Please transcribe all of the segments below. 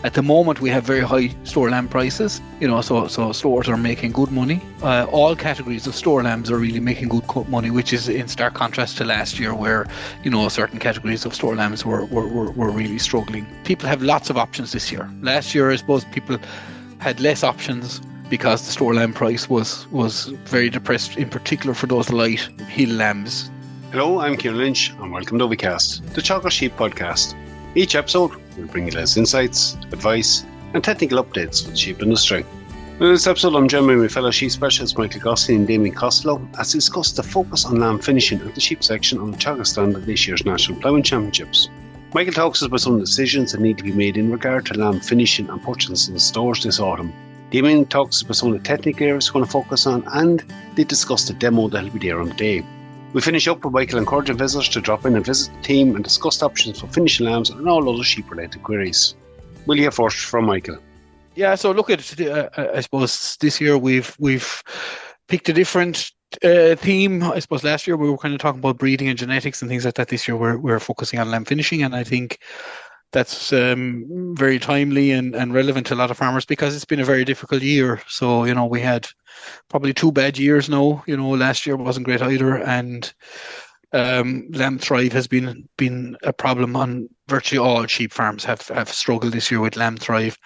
At the moment, we have very high store lamb prices, so stores are making good money. All categories of store lambs are really making good money, which is in stark contrast to last year where, certain categories of store lambs were really struggling. People have lots of options this year. Last year, I suppose people had less options because the store lamb price was very depressed, in particular for those light hill lambs. Hello, I'm Kieran Lynch and welcome to OviCast, the Teagasc Sheep podcast. Each episode will bring you latest insights, advice and technical updates for the sheep industry. In this episode I'm joined by my fellow sheep specialist Michael Gottstein and Damian Costello as we discuss the focus on lamb finishing at the sheep section on the Teagasc stand at this year's National Ploughing Championships. Michael talks about some of the decisions that need to be made in regard to lamb finishing and purchasing in stores this autumn. Damian talks about some of the technical areas we're going to focus on, and they discuss the demo that will be there on the day. We finish up with Michael encouraging visitors to drop in and visit the team and discuss options for finishing lambs and all other sheep-related queries. We'll hear first from Michael. Yeah, so look at I suppose this year we've picked a different theme. I suppose last year we were kind of talking about breeding and genetics and things like that. This year we're focusing on lamb finishing, and I think that's very timely and relevant to a lot of farmers because it's been a very difficult year. So, we had probably 2 bad years now. Last year wasn't great either. And lamb thrive has been a problem on virtually all sheep farms have struggled this year with lamb thrive.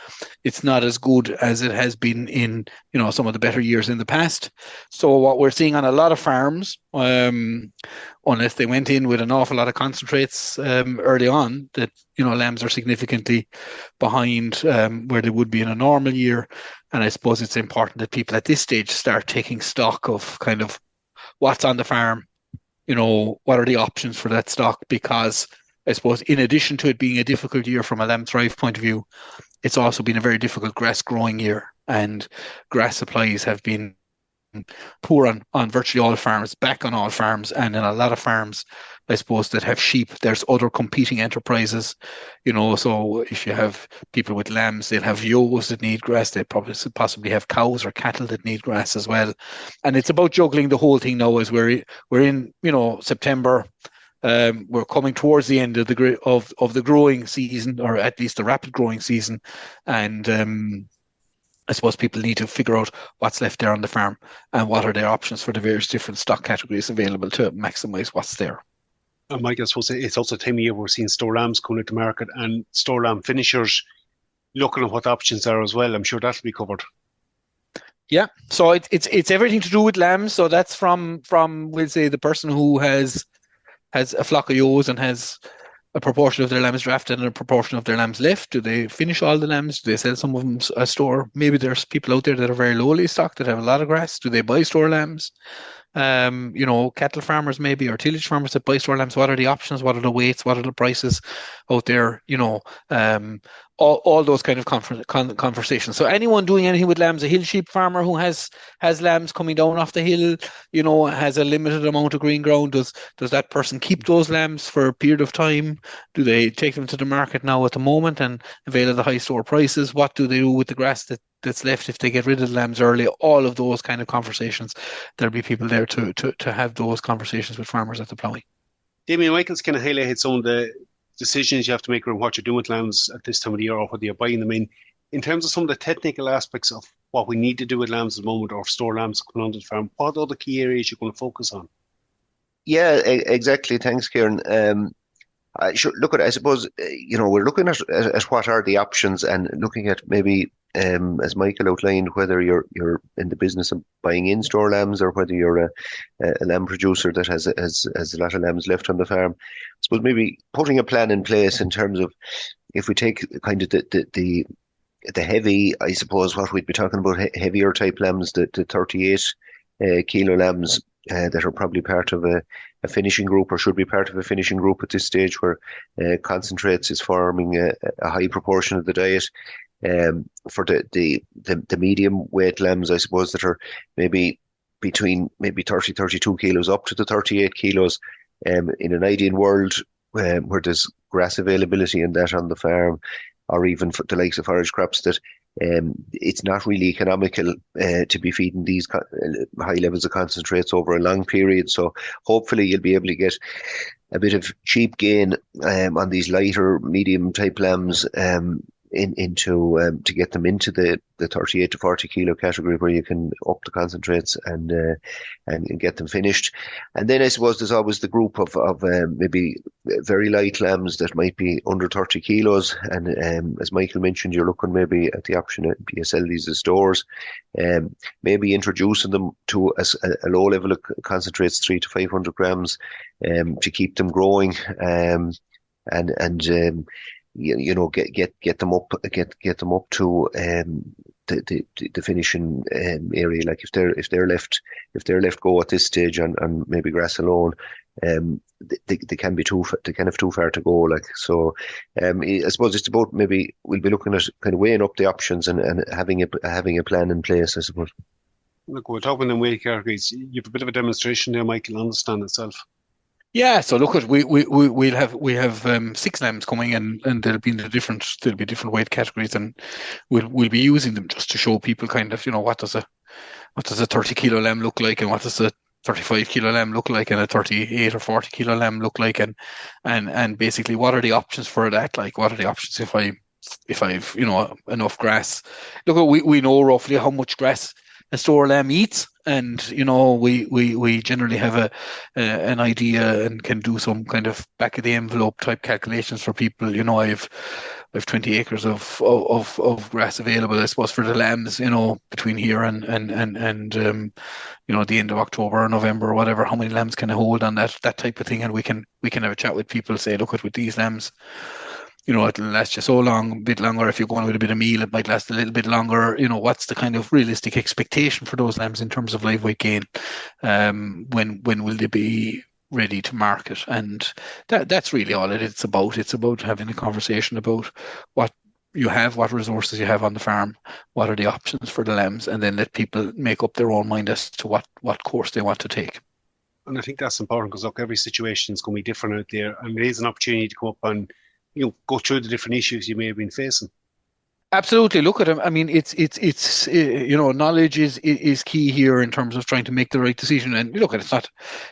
It's not as good as it has been in, some of the better years in the past. So what we're seeing on a lot of farms, unless they went in with an awful lot of concentrates early on, that, lambs are significantly behind where they would be in a normal year. And I suppose it's important that people at this stage start taking stock of kind of what's on the farm, what are the options for that stock, because I suppose in addition to it being a difficult year from a lamb thrive point of view, it's also been a very difficult grass growing year, and grass supplies have been poor on virtually all farms, back on all farms, and in a lot of farms, I suppose, that have sheep, there's other competing enterprises, so if you have people with lambs, they'll have ewes that need grass, they possibly have cows or cattle that need grass as well. And it's about juggling the whole thing now as we're in, September. We're coming towards the end of the growing season, or at least the rapid growing season, and I suppose people need to figure out what's left there on the farm and what are their options for the various different stock categories available to maximise what's there. And Mike, I suppose it's also a time of year we're seeing store lambs coming out to market and store lamb finishers looking at what options are as well. I'm sure that'll be covered. Yeah, so it's everything to do with lambs. So that's from we'll say the person who has a flock of ewes and has a proportion of their lambs drafted and a proportion of their lambs left. Do they finish all the lambs? Do they sell some of them a store? Maybe there's people out there that are very lowly stocked that have a lot of grass. Do they buy store lambs? Cattle farmers maybe, or tillage farmers that buy store lambs. What are the options? What are the weights? What are the prices out there? All those kind of conversations. So anyone doing anything with lambs, a hill sheep farmer who has lambs coming down off the hill, has a limited amount of green ground. Does that person keep those lambs for a period of time? Do they take them to the market now at the moment and avail of the high store prices? What do they do with the grass that's left if they get rid of the lambs early? All of those kind of conversations. There'll be people there to have those conversations with farmers at the ploughing. Damian, Michael's kind of highlighted some of the decisions you have to make around what you're doing with lambs at this time of the year or whether you're buying them in terms of some of the technical aspects of what we need to do with lambs at the moment, or store lambs coming onto the farm. What are the key areas you're going to focus on? Yeah, exactly. Thanks, Kieran. I suppose, we're looking at what are the options and looking at maybe, as Michael outlined, whether you're in the business of buying in store lambs or whether you're a lamb producer that has a lot of lambs left on the farm. I suppose maybe putting a plan in place in terms of, if we take kind of the heavy, I suppose what we'd be talking about, heavier type lambs, the 38 kilo lambs that are probably part of a finishing group, or should be part of a finishing group at this stage, where concentrates is forming a high proportion of the diet. For the medium weight lambs, I suppose, that are maybe between 32 kilos up to the 38 kilos, in an ideal world where there's grass availability and that on the farm, or even for the likes of forage crops, that it's not really economical to be feeding these high levels of concentrates over a long period. So hopefully you'll be able to get a bit of cheap gain on these lighter, medium type lambs to get them into the 38 to 40 kilo category where you can up the concentrates and get them finished. And then I suppose there's always the group of maybe very light lambs that might be under 30 kilos. And as Michael mentioned, you're looking maybe at the option of PSL these stores, maybe introducing them to a low level of concentrates, 300 to 500 grams, to keep them growing, get them up to the finishing area. Like if they're left go at this stage on maybe grass alone, they can have too far to go. Like so, I suppose it's about maybe we'll be looking at kind of weighing up the options and having a plan in place, I suppose. Look, we're talking in weight categories. You have a bit of a demonstration there, Michael, on the stand itself. Yeah, so look at we'll have 6 lambs coming and there'll be different weight categories, and we'll be using them just to show people kind of, what does a 30 kilo lamb look like, and what does a 35 kilo lamb look like, and a 38 or 40 kilo lamb look like, and basically what are the options for that? Like, what are the options if I've enough grass? Look, we know roughly how much grass a store lamb eats, and we generally have an idea and can do some kind of back of the envelope type calculations for people. I've 20 acres of grass available, I suppose, for the lambs, between here and the end of October or November or whatever. How many lambs can I hold on that type of thing? And we can have a chat with people, say, look, with these lambs, it'll last you so long, a bit longer. If you're going with a bit of meal, it might last a little bit longer. What's the kind of realistic expectation for those lambs in terms of live weight gain? When will they be ready to market? And that's really all it's about. It's about having a conversation about what you have, what resources you have on the farm, what are the options for the lambs, and then let people make up their own mind as to what course they want to take. And I think that's important because, look, every situation is going to be different out there, and it is an opportunity to come up and go through the different issues you may have been facing. Absolutely. Look at him. I mean, it's knowledge is key here in terms of trying to make the right decision. And look, it's not,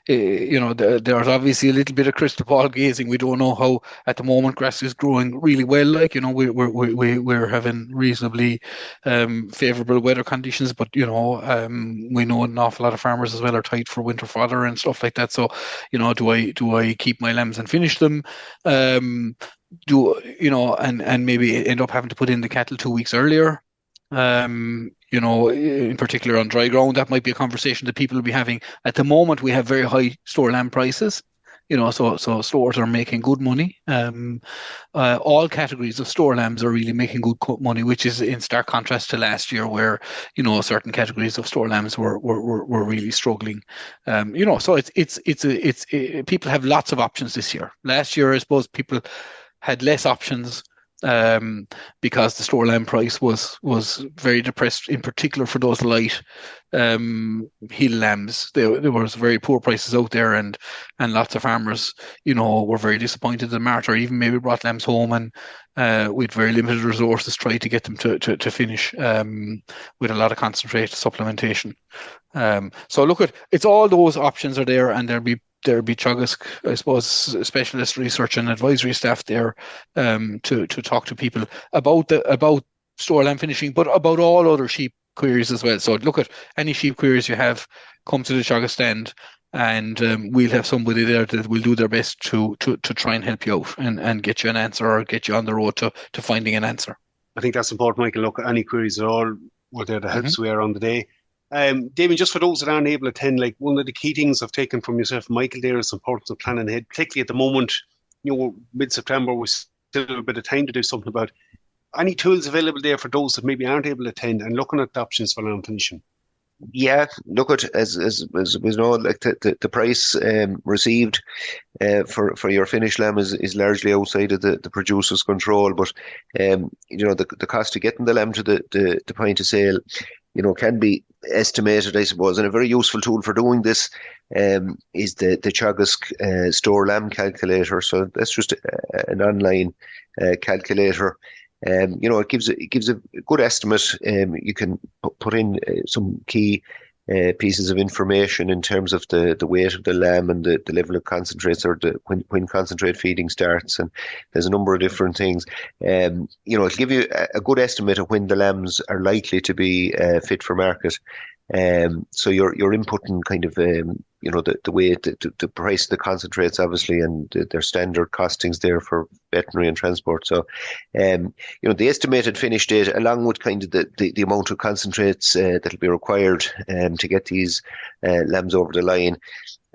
there's obviously a little bit of crystal ball gazing. We don't know how at the moment grass is growing really well. Like, we're having reasonably favourable weather conditions, but we know an awful lot of farmers as well are tight for winter fodder and stuff like that. So, do I keep my lambs and finish them? And maybe end up having to put in the cattle 2 weeks earlier, in particular on dry ground. That might be a conversation that people will be having. At the moment, we have very high store lamb prices, so stores are making good money. All categories of store lambs are really making good money, which is in stark contrast to last year where, certain categories of store lambs were really struggling. So it's people have lots of options this year. Last year, I suppose people had less options because the store lamb price was very depressed, in particular for those light heel lambs. There was very poor prices out there, and lots of farmers, were very disappointed in March, or even maybe brought lambs home and with very limited resources tried to get them to finish with a lot of concentrate supplementation. So look, it's all those options are there, and there'll be Teagasc, I suppose, specialist research and advisory staff there to talk to people about store lamb finishing, but about all other sheep queries as well. So look at any sheep queries you have, come to the Teagasc stand, and we'll have somebody there that will do their best to try and help you out and get you an answer, or get you on the road to finding an answer. I think that's important, Michael. Look, any queries at all, we're there to help we are on the day. Damien, just for those that aren't able to attend, like, one of the key things I've taken from yourself, Michael, there is importance of planning ahead, particularly at the moment, mid-September, we still have a bit of time to do something about any tools available there for those that maybe aren't able to attend, and looking at the options for lamb finishing. Yeah, look at as we know, like the price received for your finished lamb is largely outside of the producer's control, but the cost of getting the lamb to the point of sale, can be estimated, I suppose. And a very useful tool for doing this is the Teagasc store lamb calculator. So that's just an online calculator. It gives a good estimate. You can put in some key pieces of information in terms of the weight of the lamb and the level of concentrates, or when concentrate feeding starts, and there's a number of different things. It'll give you a good estimate of when the lambs are likely to be fit for market. So you're inputting kind of the weight, the price of the concentrates, obviously, and their standard costings there for veterinary and transport. So the estimated finish date, along with kind of the amount of concentrates that'll be required to get these lambs over the line.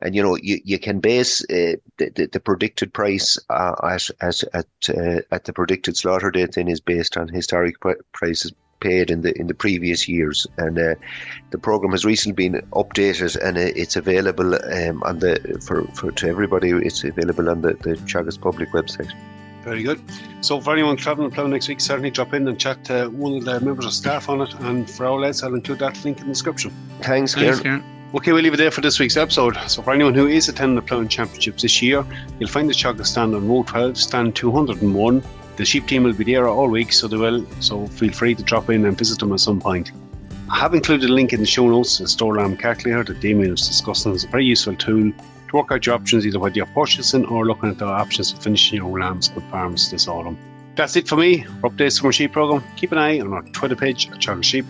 And you can base the predicted price at the predicted slaughter date. Then is based on historic prices paid in the previous years, and the program has recently been updated, and it's available to everybody. It's available on the Teagasc public website. Very good. So for anyone travelling the plough next week, certainly drop in and chat to one of the members of staff on it, and for our lads, I'll include that link in the description. Thanks, Kieran. Okay, we'll leave it there for this week's episode. So for anyone who is attending the Ploughing Championships this year, you'll find the Teagasc stand on Road 12, stand 201. The sheep team will be there all week, so feel free to drop in and visit them at some point. I have included a link in the show notes, a store lamb calculator that Damian was discussing. It's a very useful tool to work out your options, either whether you're purchasing or looking at the options for finishing your lambs with farms this autumn. That's it for me. For updates from our sheep programme, keep an eye on our Twitter page at Teagasc Sheep.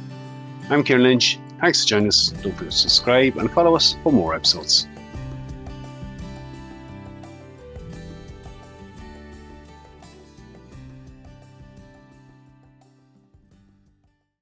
I'm Kieran Lynch. Thanks for joining us. Don't forget to subscribe and follow us for more episodes.